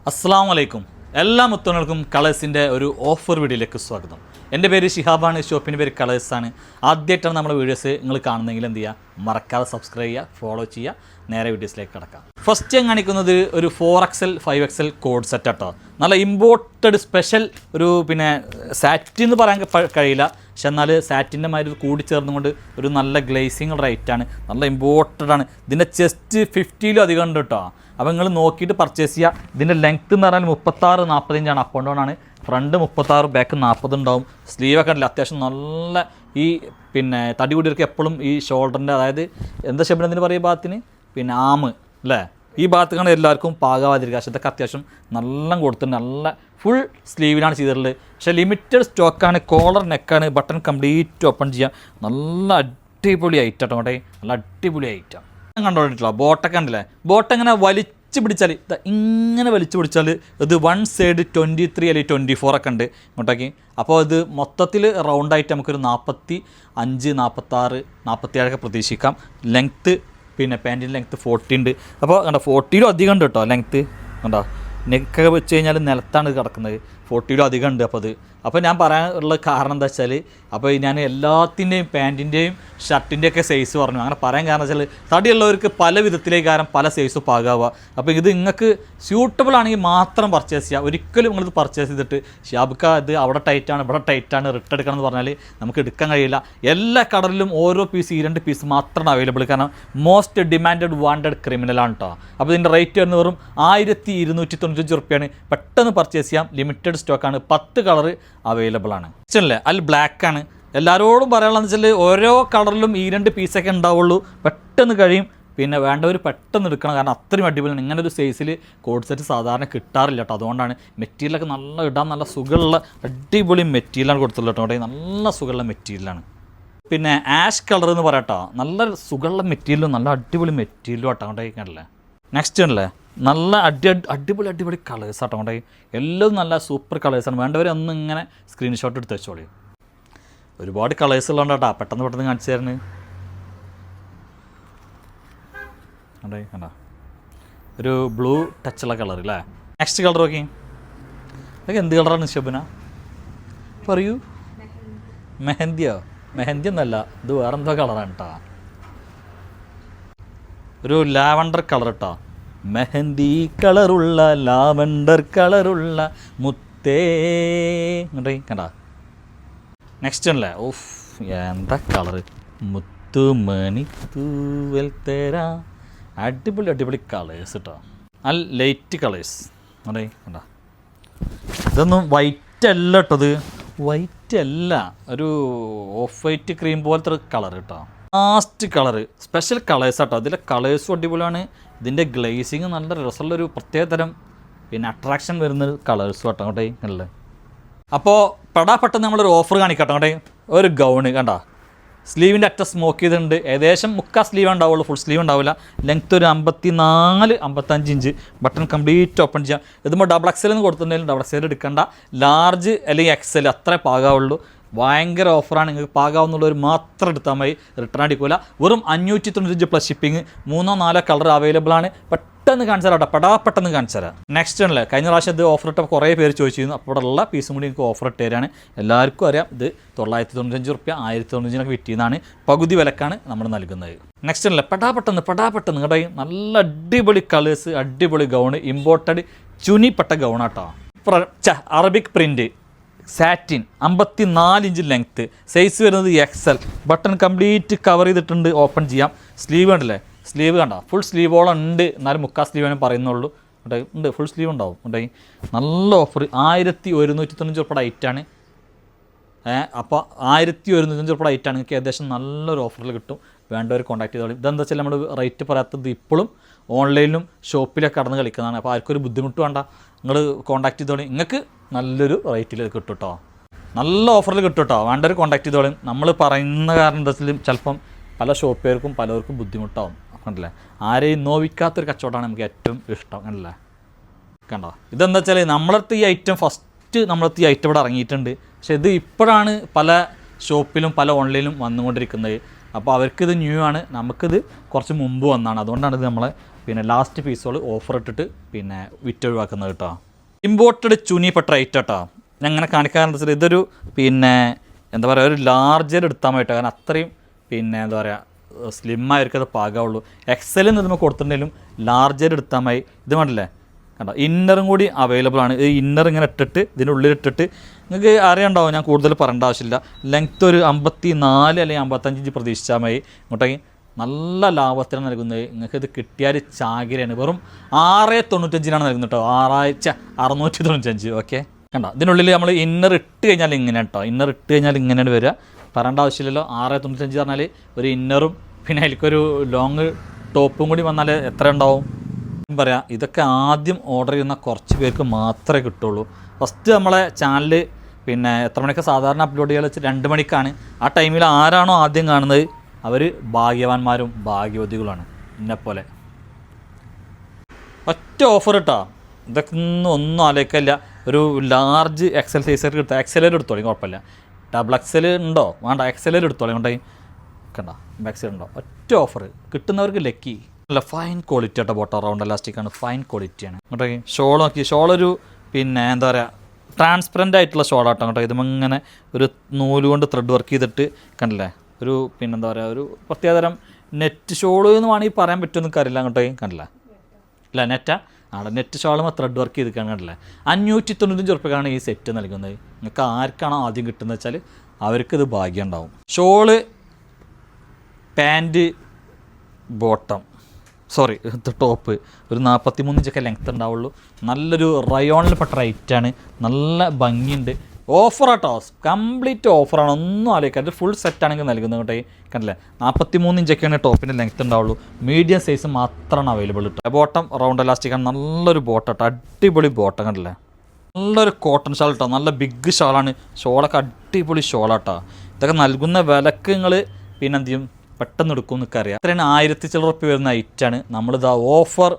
അസ്സലാമു അലൈക്കും. എല്ലാ മുത്തുകൾക്കും കളേഴ്സിൻ്റെ ഒരു ഓഫർ വീഡിയോയിലേക്ക് സ്വാഗതം. എൻ്റെ പേര് ഷിഹാബാണ്, ഷോപ്പിൻ്റെ പേര് കളേഴ്സാണ്. ആദ്യമായിട്ടാണ് നമ്മുടെ വീഡിയോസ് നിങ്ങൾ കാണുന്നെങ്കിൽ എന്ത് ചെയ്യുക, മറക്കാതെ സബ്സ്ക്രൈബ് ചെയ്യുക, ഫോളോ ചെയ്യുക. നേരെ വീഡിയോസിലേക്ക് കിടക്കാം. ഫസ്റ്റ് ഞാൻ കാണിക്കുന്നത് ഒരു 4XL 5XL കോഡ് സെറ്റ് ആട്ടോ. നല്ല ഇമ്പോർട്ടഡ് സ്പെഷ്യൽ ഒരു സാറ്റിൻ എന്ന് പറയാൻ കഴിയില്ല, പക്ഷെ എന്നാൽ സാറ്റിൻ്റെ മാതിരി കൂടി ചേർന്നുകൊണ്ട് ഒരു നല്ല ഗ്ലേസിങ് റേറ്റാണ്, നല്ല ഇമ്പോർട്ടഡ് ആണ്. ഇതിൻ്റെ ചെസ്റ്റ് 50 അധികം ഉണ്ട് കേട്ടോ. അപ്പോൾ നിങ്ങൾ നോക്കിയിട്ട് പർച്ചേസ് ചെയ്യുക. ഇതിൻ്റെ ലെങ്ത്ത് എന്ന് പറഞ്ഞാൽ 36-40 അപ്പ് ആൻഡ് ഡൗൺ ആണ്. ഫ്രണ്ട് 36, ബാക്ക് 40 ഉണ്ടാവും. സ്ലീവൊക്കെ ഉണ്ടല്ലോ അത്യാവശ്യം നല്ല ഈ തടി കൂടിയൊക്കെ എപ്പോഴും ഈ ഷോൾഡറിൻ്റെ, അതായത് എന്താ ശബ്ദത്തിന് പറയുക ഭാഗത്തിന് ആം അല്ലേ, ഈ ഭാഗത്തേക്കാണ് എല്ലാവർക്കും പാകാവാതിരിക്കുക. പക്ഷേ ഇതൊക്കെ അത്യാവശ്യം നല്ല കൊടുത്തിട്ടുണ്ട്, നല്ല ഫുൾ സ്ലീവിലാണ് ചെയ്തിട്ടുള്ളത്. പക്ഷേ ലിമിറ്റഡ് സ്റ്റോക്കാണ്. കോളർ നെക്കാണ്, ബട്ടൺ കംപ്ലീറ്റ് ഓപ്പൺ ചെയ്യാം. നല്ല അടിപൊളി ഐറ്റം കേട്ടോ, നല്ല അടിപൊളി ഐറ്റം കണ്ടോണ്ടിട്ടുള്ള ബോട്ടൊക്കെ ഉണ്ടല്ലേ. ബോട്ട് എങ്ങനെ വലിച്ചു പിടിച്ചാൽ, ഇങ്ങനെ വലിച്ചു പിടിച്ചാൽ ഇത് വൺ സൈഡ് 23 അല്ലെങ്കിൽ 24 ഒക്കെ ഉണ്ട് ഇങ്ങോട്ടേക്ക്. അപ്പോൾ ഇത് മൊത്തത്തിൽ റൗണ്ടായിട്ട് നമുക്കൊരു 45, 46, 47 പ്രതീക്ഷിക്കാം. ലെങ്ത്ത് പാൻറ്റിൻ്റെ ലെങ്ത്ത് 40 ഉണ്ട്. അപ്പോൾ കണ്ടോ 40 അധികം ഉണ്ട് കേട്ടോ ലെങ്ത്ത്. കണ്ടോ നെക്കൊക്കെ വെച്ച് കഴിഞ്ഞാൽ നിലത്താണ് കിടക്കുന്നത്. 40 അധികം ഉണ്ട്. അപ്പോൾ ഞാൻ പറയാനുള്ള കാരണം എന്താ വെച്ചാൽ, അപ്പോൾ ഞാൻ എല്ലാത്തിൻ്റെയും പാൻറ്റിൻ്റെയും ഷർട്ടിൻ്റെയൊക്കെ സൈസ് പറഞ്ഞു. അങ്ങനെ പറയാൻ കാരണം വെച്ചാൽ തടിയുള്ളവർക്ക് പല വിധത്തിലേക്ക് കാരണം പല സൈസ് പാകാവുക. അപ്പോൾ ഇത് നിങ്ങൾക്ക് സ്യൂട്ടബിൾ ആണെങ്കിൽ മാത്രം പർച്ചേസ് ചെയ്യുക. ഒരിക്കലും നിങ്ങളിത് പർച്ചേസ് ചെയ്തിട്ട് ഷാബുക്ക ഇത് അവിടെ ടൈറ്റാണ് ഇവിടെ ടൈറ്റാണ് റിട്ടേൺ എടുക്കണം എന്ന് പറഞ്ഞാൽ നമുക്ക് എടുക്കാൻ കഴിയില്ല. എല്ലാ കടലിലും ഓരോ പീസ് 2 പീസ് മാത്രമാണ് അവൈലബിൾ. കാരണം മോസ്റ്റ് ഡിമാൻഡഡ് വാണ്ടഡ് ക്രിമിനലാണ് കേട്ടോ. അപ്പോൾ ഇതിൻ്റെ റേറ്റ് വരുന്നത് വെറും 1295 റുപ്യാണ്. പെട്ടെന്ന് പർച്ചേസ് ചെയ്യാം. ലിമിറ്റഡ് സ്റ്റോക്കാണ്. 10 കളർ അവൈലബിൾ ആണ്. ഇഷ്ടമല്ലേ? അതിൽ ബ്ലാക്കാണ്. എല്ലാവരോടും പറയാനുള്ളതെന്ന് വെച്ചാൽ ഓരോ കളറിലും 2 പീസൊക്കെ ഉണ്ടാവുള്ളൂ. പെട്ടെന്ന് കഴിയും. വേണ്ടവർ പെട്ടെന്ന് എടുക്കണം, കാരണം അത്രയും അടിപൊളിയാണ്. ഇങ്ങനെ ഒരു സൈസിൽ കോഡ് സെറ്റ് സാധാരണ കിട്ടാറില്ല കേട്ടോ. അതുകൊണ്ടാണ് മെറ്റീരിയലൊക്കെ നല്ല ഇടാൻ നല്ല സുഖമുള്ള അടിപൊളി മെറ്റീരിയലാണ് കൊടുത്തുള്ളത് കേട്ടോ. നല്ല സുഖമുള്ള മെറ്റീരിയലാണ്. ആഷ് കളർ എന്ന് പറയട്ടോ, നല്ല സുഖമുള്ള മെറ്റീരിയലും നല്ല അടിപൊളി മെറ്റീരിയലും കേട്ടോ. കൊണ്ടേക്കല്ലേ നെക്സ്റ്റ് അല്ലേ, നല്ല അടിപൊളി കളേഴ്സ് ആട്ടോ. കൊണ്ടേ എല്ലാം നല്ല സൂപ്പർ കളേഴ്സാണ്. വേണ്ടവർ ഒന്ന് ഇങ്ങനെ സ്ക്രീൻഷോട്ട് എടുത്ത് വെച്ചോളി. ഒരുപാട് കളേഴ്സ് ഉള്ളതുകൊണ്ട് കേട്ടോ പെട്ടെന്ന് കാണിച്ചു തരുന്നത്. കണ്ടോ ഒരു ബ്ലൂ ടച്ചുള്ള കളർ അല്ലേ. നെക്സ്റ്റ് കളർ നോക്കി, അതൊക്കെ എന്ത് കളറാണ് ശബന പറയൂ? മെഹന്തി ഒന്നല്ല, ഇത് വേറെന്തോ കളറാണ് കേട്ടോ. ഒരു ലാവണ്ടർ കളർ കേട്ടോ. മെഹന്തി കളറുള്ള ലാവണ്ടർ കളറുള്ള മുത്തേ കണ്ടാ. നെക്സ്റ്റ് അല്ലേ, ഓഫ് എന്താ കളറ്, മുത്തുമണി തൂവൽ തേരാ. അടിപൊളി കളേഴ്സ് കേട്ടോ. ആ ലൈറ്റ് കളേഴ്സ് അതെ കണ്ടാ. ഇതൊന്നും വൈറ്റ് അല്ല കേട്ടോ, ഇത് വൈറ്റ് അല്ല, ഒരു ഓഫ് വൈറ്റ് ക്രീം പോലത്തെ കളർ കേട്ടോ. ലാസ്റ്റ് കളറ് സ്പെഷ്യൽ കളേഴ്സ് കേട്ടോ. ഇതിലെ കളേഴ്സും അടിപൊളിയാണ്. ഇതിൻ്റെ ഗ്ലേസിങ് നല്ല രസമുള്ളൊരു പ്രത്യേകതരം അട്രാക്ഷൻ വരുന്ന കളേഴ്സും കേട്ടോ അങ്ങോട്ടേ അല്ലേ. അപ്പോൾ പെട്ടെന്ന് നമ്മളൊരു ഓഫർ കാണിക്കട്ടോ അങ്ങോട്ടേ. ഒരു ഗൗണ് കണ്ട, സ്ലീവിൻ്റെ അറ്റ സ്മോക്ക് ചെയ്തിട്ടുണ്ട്. ഏകദേശം 3/4 സ്ലീവ് ഉണ്ടാവുള്ളൂ, ഫുൾ സ്ലീവ് ഉണ്ടാവില്ല. ലെങ്ത്ത് ഒരു 54-55 ഇഞ്ച്. ബട്ടൺ കംപ്ലീറ്റ് ഓപ്പൺ ചെയ്യാം. ഇതുമ്പോൾ XXL എന്ന് കൊടുത്തിട്ടുണ്ടെങ്കിലും XXL എടുക്കണ്ട, ലാർജ് അല്ലെങ്കിൽ XL അത്രേ പാകാവുള്ളൂ. ഭയങ്കര ഓഫറാണ്. നിങ്ങൾക്ക് പാകാവുന്നുള്ളവർ മാത്രം എടുത്താൽ മതി, റിട്ടേൺ അടിക്കില്ല. വെറും 595 പ്ലസ് ഷിപ്പിംഗ്. 3-4 കളർ അവൈലബിൾ ആണ്. പെട്ടെന്ന് കാണിച്ചു തരാം കേട്ടോ, പെട്ടെന്ന് കാണിച്ചു തരാം. നെക്സ്റ്റ് ആണല്ലേ, കഴിഞ്ഞ പ്രാവശ്യം ഇത് ഓഫർ ഇട്ടപ്പോൾ കുറേ പേര് ചോദിച്ചിരുന്നു. അപ്പോൾ ഇവിടെ ഉള്ള പീസും കൂടി നിങ്ങൾക്ക് ഓഫർ ഇട്ട് തരാണ്. എല്ലാവർക്കും അറിയാം ഇത് 995 റുപ്യ 1095 വിറ്റിയെന്നാണ്. പകുതി വിലക്കാണ് നമ്മൾ നൽകുന്നത്. നെക്സ്റ്റ് ആണല്ലേ, പെട്ടെന്ന് കേട്ടോ. നല്ല അടിപൊളി കളേഴ്സ്, അടിപൊളി ഗൗണ്, ഇമ്പോർട്ടഡ് ചുനിപ്പെട്ട ഗൗണാട്ടോ. Arabic print satin 54 inch length. Size വരുന്നത് XL. ബട്ടൺ കംപ്ലീറ്റ് കവർ ചെയ്തിട്ടുണ്ട്, ഓപ്പൺ ചെയ്യാം. സ്ലീവ് ഉണ്ടല്ലേ, സ്ലീവ് കണ്ട ഫുൾ സ്ലീവോളം ഉണ്ട്. എന്നാലും 3/4 സ്ലീവ് പറയുന്നുള്ളൂ ഉണ്ട്, ഫുൾ സ്ലീവ് ഉണ്ടാവും ഉണ്ടായി. നല്ല ഓഫർ 1195 റുപ്യ ഐറ്റാണ്. അപ്പോൾ 1195 റുപ്യ ഐറ്റാണ്. നിങ്ങൾക്ക് ഏകദേശം നല്ലൊരു ഓഫറിൽ കിട്ടും. വേണ്ടവർ കോൺടാക്ട് ചെയ്തോളൂ. ഇതെന്താ വെച്ചാൽ നമ്മൾ റേറ്റ് പറയാത്തത് ഇപ്പോഴും ഓൺലൈനിലും ഷോപ്പിലൊക്കെ കടന്ന് കളിക്കുന്നതാണ്. അപ്പോൾ ആർക്കൊരു ബുദ്ധിമുട്ട് വേണ്ട, നിങ്ങൾ കോൺടാക്ട് ചെയ്തോളൂ. നിങ്ങൾക്ക് നല്ലൊരു റേറ്റിൽ കിട്ടും കേട്ടോ, നല്ല ഓഫറിൽ കിട്ടും കേട്ടോ. വേണ്ടവർ കോൺടാക്ട് ചെയ്തോളും. നമ്മൾ പറയുന്ന കാരണം എന്താ വെച്ചാൽ ചിലപ്പം പല ഷോപ്പുകാർക്കും പലർക്കും ബുദ്ധിമുട്ടാവും. കണ്ടല്ലേ, ആരെയും നോവിക്കാത്തൊരു കച്ചവടമാണ് നമുക്ക് ഏറ്റവും ഇഷ്ടം. കണ്ടല്ലേ, കണ്ടോ. ഇതെന്താ വെച്ചാൽ നമ്മളടുത്ത് ഈ ഐറ്റം നമ്മളടുത്ത് ഈ ഐറ്റം ഇവിടെ ഇറങ്ങിയിട്ടുണ്ട്. പക്ഷേ ഇത് ഇപ്പോഴാണ് പല ഷോപ്പിലും പല ഓൺലൈനിലും വന്നുകൊണ്ടിരിക്കുന്നത്. അപ്പോൾ അവർക്കിത് ന്യൂ ആണ്, നമുക്കിത് കുറച്ച് മുമ്പ് വന്നതാണ്. അതുകൊണ്ടാണ് ഇത് നമ്മളെ പിന്നെ ലാസ്റ്റ് പീസുകൾ ഓഫർ ഇട്ടിട്ട് പിന്നെ വിറ്റൊഴിവാക്കുന്നത് കേട്ടോ. ഇമ്പോർട്ടഡ് ചുനിപ്പെട്ട റേറ്റ് കേട്ടോ. ഞാൻ അങ്ങനെ കാണിക്കാറുണ്ട് വെച്ചാൽ ഇതൊരു പിന്നെ എന്താ പറയുക ഒരു ലാർജർ എടുത്താൽ മതി കേട്ടോ. കാരണം അത്രയും പിന്നെ എന്താ പറയുക സ്ലിമ്മായിരിക്കും അത് പാകാവുള്ളൂ. എക്സലിൽ നിന്ന് കൊടുത്തിട്ടുണ്ടെങ്കിലും ലാർജർ എടുത്താൽ മതി. ഇത് വേണ്ടല്ലേ കണ്ടോ, ഇന്നറും കൂടി അവൈലബിൾ ആണ്. ഈ ഇന്നർ ഇങ്ങനെ ഇട്ടിട്ട് ഇതിൻ്റെ ഉള്ളിലിട്ടിട്ട് നിങ്ങൾക്ക് അറിയണ്ടാവും, ഞാൻ കൂടുതൽ പറയേണ്ട ആവശ്യമില്ല. ലെങ്ത്ത് ഒരു 54 അല്ലെങ്കിൽ 55 ഇഞ്ച് പ്രതീക്ഷിച്ചാൽ മതി. ഇങ്ങോട്ടേക്ക് നല്ല ലാഭത്തിനാണ് നൽകുന്നത്. നിങ്ങൾക്ക് ഇത് കിട്ടിയാൽ ചാകിരയാണ്. വെറും 695 നൽകുന്നത് കേട്ടോ. 695. ഓക്കെ കണ്ടോ, ഇതിനുള്ളിൽ നമ്മൾ ഇന്നർ ഇട്ട് കഴിഞ്ഞാൽ ഇങ്ങനെ കേട്ടോ. ഇന്നർ ഇട്ട് കഴിഞ്ഞാൽ ഇങ്ങനെയാണ് വരിക. പറയേണ്ട ആവശ്യമില്ലല്ലോ. 695 പറഞ്ഞാൽ ഒരു ഇന്നറും പിന്നെ അതിലേക്കൊരു ലോങ് ടോപ്പും കൂടി വന്നാൽ എത്ര ഉണ്ടാവും പറയാം. ഇതൊക്കെ ആദ്യം ഓർഡർ ചെയ്യുന്ന കുറച്ച് പേർക്ക് മാത്രമേ കിട്ടുള്ളൂ. ഫസ്റ്റ് നമ്മളെ ചാനൽ പിന്നെ എത്ര മണിക്ക് സാധാരണ അപ്ലോഡ് ചെയ്യാൻ വെച്ചാൽ 2 മണിക്കാണ്. ആ ടൈമിൽ ആരാണോ ആദ്യം കാണുന്നത് അവർ ഭാഗ്യവാന്മാരും ഭാഗ്യവതികളുമാണ്. എന്നെപ്പോലെ ഒറ്റ ഓഫർ കേട്ടോ. ഇതൊക്കെ ഒന്നും ആലോചിക്കില്ല. ഒരു ലാർജ് എക്സൽ സൈസർ എടുത്താൽ എക്സലർ എടുത്തോളി, കുഴപ്പമില്ല. ഡബിൾ എക്സൽ ഉണ്ടോ വേണ്ട, എക്സലർ എടുത്തോളി. കൊണ്ടായി കണ്ട എക്സൽ ഉണ്ടോ. ഒറ്റ ഓഫർ കിട്ടുന്നവർക്ക് ലക്കി. അല്ല ഫൈൻ ക്വാളിറ്റി ആട്ടോ. ബോട്ടം റൗണ്ട് എലാസ്റ്റിക്കാണ്, ഫൈൻ ക്വാളിറ്റിയാണ്. അങ്ങോട്ടേക്ക് ഷോൾ നോക്കി, ഷോളൊരു പിന്നെ എന്താ പറയുക ട്രാൻസ്പെറൻ്റ് ആയിട്ടുള്ള ഷോളാട്ടോ. കേട്ടോ ഇതുമിങ്ങനെ ഒരു നൂല് കൊണ്ട് ത്രെഡ് വർക്ക് ചെയ്തിട്ട് കണ്ടില്ലേ, ഒരു പിന്നെന്താ പറയുക ഒരു പ്രത്യേകതരം നെറ്റ് ഷോൾ എന്ന് വേണമെങ്കിൽ പറയാൻ പറ്റുമെന്ന് അറിയില്ല. അങ്ങോട്ടേക്ക് കണ്ടില്ല, ഇല്ല നെറ്റാ അവിടെ നെറ്റ് ഷോളും ത്രെഡ് വർക്ക് ചെയ്തിട്ടാണ്. കണ്ടില്ലേ 595 ഉറുപ്പികയാണ് ഈ സെറ്റ് നൽകുന്നത്. നിങ്ങൾക്ക് ആർക്കാണോ ആദ്യം കിട്ടുന്നത് വെച്ചാൽ അവർക്കിത് ഭാഗ്യം ഉണ്ടാവും. Shawl, pant, bottom sorry top ഒരു 43 ഇഞ്ചൊക്കെ ലെങ്ത്ത് ഉണ്ടാവുള്ളൂ. നല്ലൊരു റയോണിൽപ്പെട്ട റേറ്റാണ്, നല്ല ഭംഗിയുണ്ട്. ഓഫറാട്ടോ, കംപ്ലീറ്റ് ഓഫറാണ്. ഒന്നും ആലോചിക്കാം. അത് ഫുൾ സെറ്റാണെങ്കിൽ നൽകുന്നത് കേട്ടോ. കണ്ടില്ലേ 43 ഇഞ്ചൊക്കെയാണ് ടോപ്പിൻ്റെ ലെങ്ത്ത് ഉണ്ടാവുള്ളൂ. മീഡിയം സൈസ് മാത്രമാണ് അവൈലബിൾ കേട്ടോ. ബോട്ടം റൗണ്ട് എലാസ്റ്റിക്കാണ്, നല്ലൊരു ബോട്ടം കേട്ടോ, അടിപൊളി ബോട്ടം. കണ്ടില്ലേ നല്ലൊരു കോട്ടൺ ഷാൾ കേട്ടോ, നല്ല ബിഗ് ഷാളാണ്. ഷോളൊക്കെ അടിപൊളി ഷോളാട്ടോ. ഇതൊക്കെ നൽകുന്ന വിലക്ക് നിങ്ങൾ പിന്നെ എന്ത് ചെയ്യും പെട്ടെന്ന് എടുക്കും എന്നൊക്കെ അറിയാം. അത്രയാണ് 1000 ചില്ലറ ഉറുപ്പിക വരുന്ന ഐറ്റാണ്. നമ്മളിതാ ഓഫർ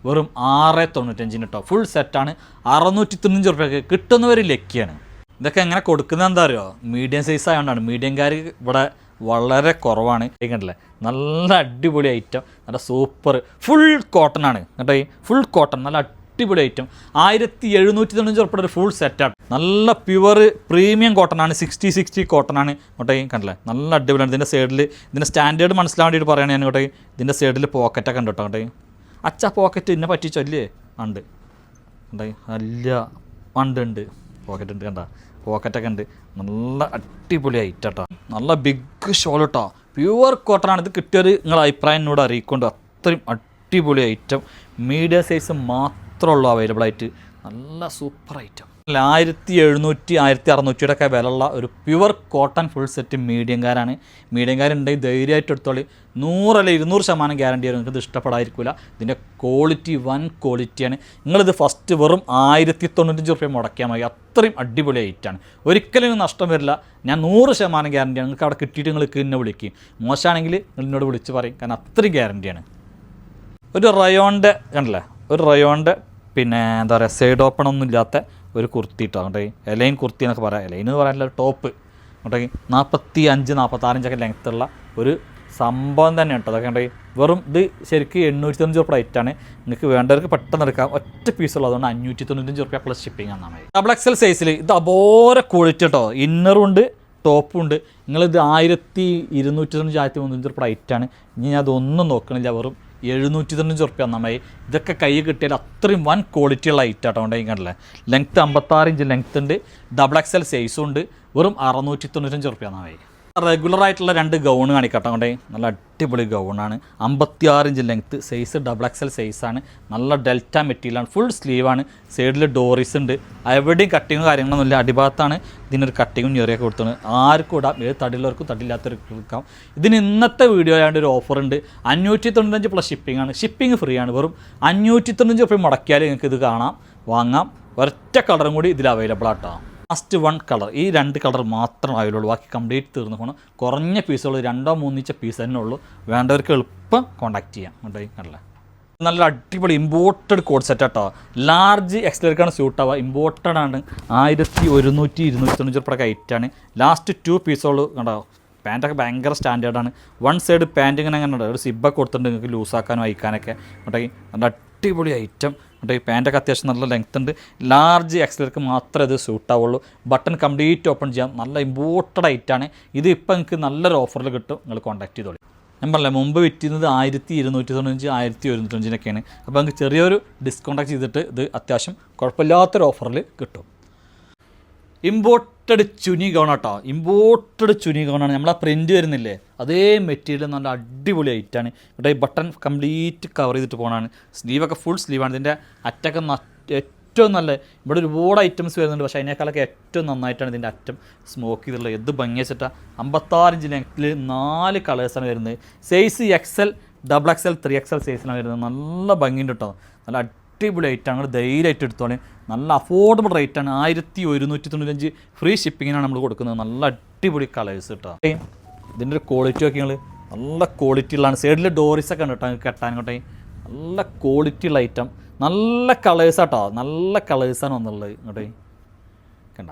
വെറും 695 കേട്ടോ. ഫുൾ സെറ്റാണ്. 695 ഉറുപ്പികക്ക് കിട്ടുന്നവർ ലക്കിയാണ്. ഇതൊക്കെ എങ്ങനെ കൊടുക്കുന്നത് എന്താ അറിയോ, മീഡിയം സൈസ് ആയതുകൊണ്ടാണ്. മീഡിയംകാർ ഇവിടെ വളരെ കുറവാണ്. കണ്ടില്ലേ നല്ല അടിപൊളി ഐറ്റം, നല്ല സൂപ്പർ ഫുൾ കോട്ടൺ ആണ് കേട്ടോ. ഫുൾ കോട്ടൺ നല്ല അടിപൊളി ഐറ്റം. 1795 ഉറുപ്പിക ഒരു ഫുൾ സെറ്റാണ്. നല്ല പ്യുവർ പ്രീമിയം കോട്ടൺ ആണ്. 60 കോട്ടൺ ആണ് കേട്ടോ. കണ്ടില്ലേ നല്ല അടിപൊളിയാണ്. ഇതിൻ്റെ സൈഡിൽ ഇതിൻ്റെ സ്റ്റാൻഡേർഡ് മനസ്സിലാൻ വേണ്ടിയിട്ട് പറയുകയാണ് ഞാൻ കേട്ടോ. ഇതിൻ്റെ സൈഡിൽ പോക്കറ്റൊക്കെ ഉണ്ട് കേട്ടോ. അച്ഛാ പോക്കറ്റ് എന്നെ പറ്റിച്ചല്ലേ ഉണ്ട് കണ്ടേ, അല്ല ഉണ്ട് പോക്കറ്റ് ഉണ്ട് കണ്ട, പോക്കറ്റൊക്കെ ഉണ്ട്. നല്ല അടിപൊളി ഐറ്റം കേട്ടോ. നല്ല ബിഗ് ഷോൾ കേട്ടോ, പ്യുവർ കോട്ടൺ ആണ്. ഇത് കിട്ടിയൊരു നിങ്ങളുടെ അഭിപ്രായം എന്നോട് അറിയിക്കൊണ്ട്. അത്രയും അടിപൊളി ഐറ്റം. മീഡിയം സൈസ് മാത്രമേ ഉള്ളൂ അവൈലബിൾ ആയിട്ട്. നല്ല സൂപ്പർ ഐറ്റം. 1700 1600 ഒക്കെ വിലയുള്ള ഒരു പ്യുവർ കോട്ടൺ ഫുൾ സെറ്റ് മീഡിയംകാരാണ്. മീഡിയംകാരുണ്ടെങ്കിൽ ധൈര്യമായിട്ട് എടുത്തോളി. 100 അല്ല 200% ഗ്യാരണ്ടി ആയിരുന്നു. നിങ്ങൾക്കിത് ഇഷ്ടപ്പെടാതിരിക്കില്ല. ഇതിൻ്റെ ക്വാളിറ്റി വൻ ക്വാളിറ്റിയാണ്. നിങ്ങളിത് ഫസ്റ്റ് വെറും 1095 ഉറുപ്പിക മുടക്കിയാൽ മതി. അത്രയും അടിപൊളി ഐറ്റാണ്. ഒരിക്കലും നഷ്ടം വരില്ല. ഞാൻ 100% ഗ്യാരണ്ടിയാണ്. നിങ്ങൾക്ക് അവിടെ കിട്ടിയിട്ട് നിങ്ങൾക്ക് എന്നെ വിളിക്കും. മോശമാണെങ്കിൽ നിങ്ങൾ എന്നോട് വിളിച്ച് പറയും, കാരണം അത്രയും ഗ്യാരണ്ടിയാണ്. ഒരു റയോണിൻ്റെ കണ്ടില്ലേ, ഒരു റയോണിൻ്റെ പിന്നെ എന്താ പറയുക സൈഡ് ഓപ്പൺ ഒന്നും ഇല്ലാത്ത ഒരു കുർത്തി ഇട്ടോ. അങ്ങോട്ടേ എലൈൻ കുർത്തി എന്നൊക്കെ പറയാം. എലൈൻ എന്ന് പറയാനുള്ള ടോപ്പ് അങ്ങോട്ടേ 45 46 ഇഞ്ചൊക്കെ ലെങ്ത്തുള്ള ഒരു സംഭവം തന്നെ കേട്ടോ. അതൊക്കെ ഉണ്ടെങ്കിൽ വെറും ഇത് ശരിക്കും 895 ഉറുപ്പിക റേറ്റാണ്. നിങ്ങൾക്ക് വേണ്ടവർക്ക് പെട്ടെന്ന് എടുക്കാം. ഒറ്റ പീസുള്ളൂ. അതുകൊണ്ട് 595 ഉറുപ്പിക പ്ലസ് ഷിപ്പിംഗ് ആണ്. ഡബിൾ എക്സൽ സൈസിൽ ഇത് അബോര ക്വാളിറ്റി കേട്ടോ. ഇന്നറും ഉണ്ട് ടോപ്പും ഉണ്ട്. നിങ്ങളിത് 1295 1395 ഉറുപ്പിക റേറ്റാണ്. ഇനി ഞാൻ അതൊന്നും നോക്കണില്ല. വെറും 795 ഉറുപ്പിക നന്നായി. ഇതൊക്കെ കൈ കിട്ടിയാൽ അത്രയും വൻ ക്വാളിറ്റിയുള്ള ഐറ്റം ആട്ടോ. കൊണ്ടേ കണ്ടില്ലേ ലെങ്ത്ത് 56 ഇഞ്ച് ലെങ്ത്ത് ഉണ്ട്. ഡബിൾ എക്സൽ സൈസും ഉണ്ട്. വെറും 695 ഉറുപ്പിക നന്നായി. റെഗുലറായിട്ടുള്ള 2 ഗൗൺ കാണിക്കട്ടോ. കൊണ്ടേ നല്ല അടിപൊളി ഗൗണാണ്. 56 inch length, size double XL സൈസാണ്. നല്ല ഡെൽറ്റ മെറ്റീരിയലാണ്. ഫുൾ സ്ലീവാണ്. സൈഡിൽ ഡോറീസ് ഉണ്ട്. എവിടെയും കട്ടിങ്ങും കാര്യങ്ങളൊന്നുമില്ല. അടിഭാഗത്താണ് ഇതിനൊരു കട്ടിങ്ങും ഞെറിയൊക്കെ കൊടുത്തത്. ആർക്കും ഇടാം. ഏത് തടിയുള്ളവർക്കും തടിയില്ലാത്തവർക്ക് എടുക്കാം. ഇതിന് ഇന്നത്തെ വീഡിയോ ആയതുകൊണ്ട് ഒരു ഓഫർ ഉണ്ട്. 595 പ്ലസ് ഷിപ്പിംഗ് ആണ്. ഷിപ്പിംഗ് ഫ്രീ ആണ്. വെറും 595 ഉറുപ്പിക മുടക്കിയാൽ നിങ്ങൾക്ക് ഇത് കാണാം, വാങ്ങാം. ഒരൊറ്റ കളറും കൂടി ഇതിൽ അവൈലബിൾ ആട്ടോ. ലാസ്റ്റ് 1 കളർ, ഈ 2 കളർ മാത്രം അവൈലബിൾ. ബാക്കി കംപ്ലീറ്റ് തീർന്നു പോകണം. കുറഞ്ഞ പീസുകൾ 2 3 പീസ് തന്നെ ഉള്ളൂ. വേണ്ടവർക്ക് എളുപ്പം കോൺടാക്ട് ചെയ്യാം. കണ്ടില്ലേ നല്ല അടിപൊളി ഇമ്പോർട്ടഡ് കോഡ് സെറ്റ് കേട്ടോ. ലാർജ് എക്സ്ലേർക്കാണ് സ്യൂട്ട് ആവുക. ഇമ്പോർട്ടഡ് ആണ്. 1100 295 ഉറുപ്പിക ഐറ്റാണ്. ലാസ്റ്റ് 2 പീസുകൾ കണ്ടോ. പാൻറ്റൊക്കെ ഭയങ്കര സ്റ്റാൻഡേർഡാണ്. വൺ സൈഡ് പാൻറ്റ് ഇങ്ങനെ അങ്ങനെ ഒരു സിബ്ബൊക്കെ കൊടുത്തിട്ടുണ്ട് നിങ്ങൾക്ക് ലൂസാക്കാനും അയക്കാനൊക്കെ. കേട്ടോ നല്ല അടിപൊളി ഐറ്റം കേട്ടോ. ഈ പാൻറ്റൊക്കെ അത്യാവശ്യം നല്ല ലെങ്ത് ഉണ്ട്. ലാർജ് എക്സലർക്ക് മാത്രമേ ഇത് സൂട്ടാവുള്ളൂ. ബട്ടൺ കംപ്ലീറ്റ് ഓപ്പൺ ചെയ്യാം. നല്ല ഇമ്പോർട്ടഡ് ഐറ്റാണ് ഇത്. ഇപ്പോൾ നിങ്ങൾക്ക് നല്ലൊരു ഓഫറിൽ കിട്ടും. നിങ്ങൾ കോൺടാക്ട് ചെയ്തോളൂ. ഞാൻ പറഞ്ഞില്ല മുമ്പ് വിറ്റിരുന്നത് 1295 1195 അപ്പോൾ നിങ്ങൾക്ക് ചെറിയൊരു ഡിസ്കൗണ്ടൊക്കെ ചെയ്തിട്ട് ഇത് അത്യാവശ്യം കുഴപ്പമില്ലാത്തൊരു ഓഫറിൽ കിട്ടും. ഇമ്പോർട്ടഡ് ചുനി ഗൗൺ കേട്ടോ. ഇമ്പോർട്ടഡ് ചുനി ഗൗണാണ്. നമ്മളാ പ്രിൻറ്റ് വരുന്നില്ലേ അതേ മെറ്റീരിയൽ നല്ല അടിപൊളി ഐറ്റാണ് കേട്ടോ. ഈ ബട്ടൺ കംപ്ലീറ്റ് കവർ ചെയ്തിട്ട് പോകണമാണ്. സ്ലീവൊക്കെ ഫുൾ സ്ലീവാണ്. ഇതിൻ്റെ അറ്റൊക്കെ ഏറ്റവും നല്ല ഇവിടെ ഒരുപാട് ഐറ്റംസ് വരുന്നുണ്ട്. പക്ഷേ അതിനേക്കാളൊക്കെ ഏറ്റവും നന്നായിട്ടാണ് ഇതിൻ്റെ അറ്റം സ്മോക്ക് ചെയ്തിട്ടുള്ളത്. എന്ത് ഭംഗി വെച്ചിട്ടാണ്. 56 ഇഞ്ച് ലെങ്ത്തിൽ 4 കളേഴ്സാണ് വരുന്നത്. സൈസ് XL, XXL, 3XL സൈസിലാണ് വരുന്നത്. നല്ല ഭംഗിയുണ്ട് കേട്ടോ. നല്ല അടിപൊളി ഐറ്റാണ്. നിങ്ങൾ ധൈര്യമായിട്ട് എടുത്തോളെ. നല്ല അഫോർഡബിൾ റേറ്റാണ്. 1195 ഫ്രീ ഷിപ്പിങ്ങിനാണ് നമ്മൾ കൊടുക്കുന്നത്. നല്ല അടിപൊളി കളേഴ്സ് കേട്ടോ. ഇതിൻ്റെ ഒരു ക്വാളിറ്റി ഒക്കെ നിങ്ങൾ നല്ല ക്വാളിറ്റി ഉള്ളതാണ്. സൈഡിൽ ഡോറിസൊക്കെ ഉണ്ട് കേട്ടോ കെട്ടാൻ കേട്ടോ. നല്ല ക്വാളിറ്റി ഉള്ള ഐറ്റം. നല്ല കളേഴ്സാട്ടോ. നല്ല കളേഴ്സാണ് വന്നുള്ളത് ഇങ്ങോട്ടേ കണ്ട.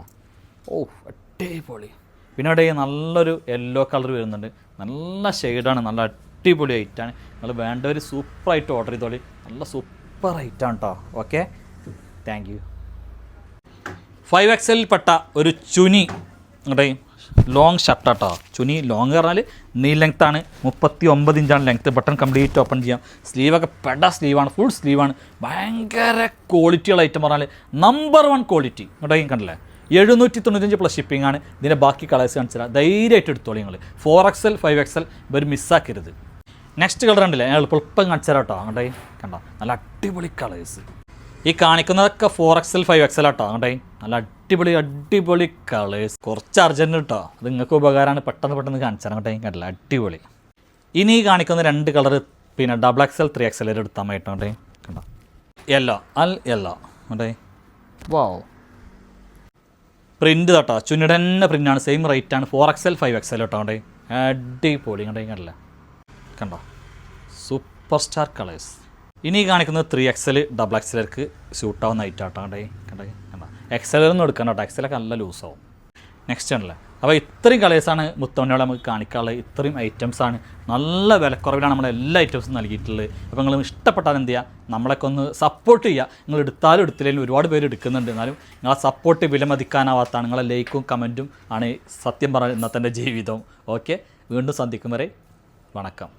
ഓ അടിപൊളി. പിന്നെ ഇവിടെ നല്ലൊരു യെല്ലോ കളർ വരുന്നുണ്ട്. നല്ല ഷെയ്ഡാണ്. നല്ല അടിപൊളി ഐറ്റാണ്. നിങ്ങൾ വേണ്ടവർ സൂപ്പറായിട്ട് ഓർഡർ ചെയ്തോളി. നല്ല സൂപ്പർ ഐറ്റാണ് കേട്ടോ. Okay, thank you. 5XL പെട്ട ഒരു ചുനി ഇങ്ങോട്ടേ ലോങ് ഷർട്ടാട്ടോ. ചുനി ലോങ് പറഞ്ഞാൽ നീ ലെങ്ത്താണ്. 39 ഇഞ്ചാണ് ലെങ്ത്ത്. ബട്ടൺ കംപ്ലീറ്റ് ഓപ്പൺ ചെയ്യാം. സ്ലീവൊക്കെ പെട സ്ലീവാണ്. ഫുൾ സ്ലീവാണ്. ഭയങ്കര ക്വാളിറ്റിയുള്ള ഐറ്റം പറഞ്ഞാൽ നമ്പർ 1 ക്വാളിറ്റി ഇങ്ങോട്ടേ കണ്ടില്ലേ. 795 പ്ലസ് ഷിപ്പിംഗ് ആണ്. ഇതിൻ്റെ ബാക്കി കളേഴ്സ് കാണിച്ചാൽ ധൈര്യമായിട്ട് എടുത്തോളി നിങ്ങൾ. 4XL 5XL ഇവർ മിസ്സാക്കരുത്. നെക്സ്റ്റ് കളർ ഉണ്ടല്ലേ ഞാൻ എളുപ്പം കാണിച്ചാൽ കേട്ടോ. അങ്ങോട്ടേ കണ്ടോ നല്ല അടിപൊളി കളേഴ്സ്. ഈ കാണിക്കുന്നതൊക്കെ 4XL 5XL ആട്ടോ. അങ്ങോട്ടേ നല്ല അടിപൊളി കളേഴ്സ്. കുറച്ച് അർജൻറ്റ് കേട്ടോ. അത് നിങ്ങൾക്ക് ഉപകാരമാണ്. പെട്ടെന്ന് കാണിച്ചാൽ അങ്ങോട്ടേ കണ്ടില്ല അടിപൊളി. ഇനി ഈ കാണിക്കുന്ന 2 കളർ പിന്നെ XXL 3XL എടുത്താൽ മതി കേട്ടോ. കണ്ടോ യെല്ലോ യെല്ലോ അങ്ങോട്ടേ. വാവ് പ്രിൻ്റ് കേട്ടോ. ചുന്നിയുടെ തന്നെ പ്രിൻ്റാണ്. സെയിം റേറ്റാണ്. 4XL 5XL കേട്ടോ. അങ്ങോട്ടേ അടിപൊളി അങ്ങോട്ടേ കണ്ടില്ല കണ്ടോ. Super star colours. ഇനി കാണിക്കുന്നത് 3XL XXLർക്ക് സ്യൂട്ടാവുന്ന ഐറ്റാട്ടോ. കണ്ടേ കണ്ടോ. XLൊന്നും എടുക്കണം കേട്ടോ. XLൊക്കെ നല്ല ലൂസാവും. നെക്സ്റ്റ് ആണല്ലേ. അപ്പോൾ ഇത്രയും കളേഴ്സാണ് മുത്തോണിയോടെ നമുക്ക് കാണിക്കാനുള്ളത്. ഇത്രയും ഐറ്റംസാണ്. നല്ല വിലക്കുറവിലാണ് നമ്മൾ എല്ലാ ഐറ്റംസും നൽകിയിട്ടുള്ളത്. അപ്പോൾ നിങ്ങൾ ഇഷ്ടപ്പെട്ടാൽ എന്ത് ചെയ്യുക, നമ്മളൊക്കെ ഒന്ന് സപ്പോർട്ട് ചെയ്യുക. നിങ്ങൾ എടുത്താലും എടുത്തില്ലെങ്കിലും ഒരുപാട് പേര് എടുക്കുന്നുണ്ട്. എന്നാലും നിങ്ങളെ സപ്പോർട്ട് വിലമതിക്കാനാവാത്തതാണ്. നിങ്ങളെ ലൈക്കും കമൻറ്റും ആണ് സത്യം പറഞ്ഞാൽ ഇന്നത്തെ ജീവിതം. ഓക്കെ, വീണ്ടും സന്ധിക്കും വരെ വണക്കം.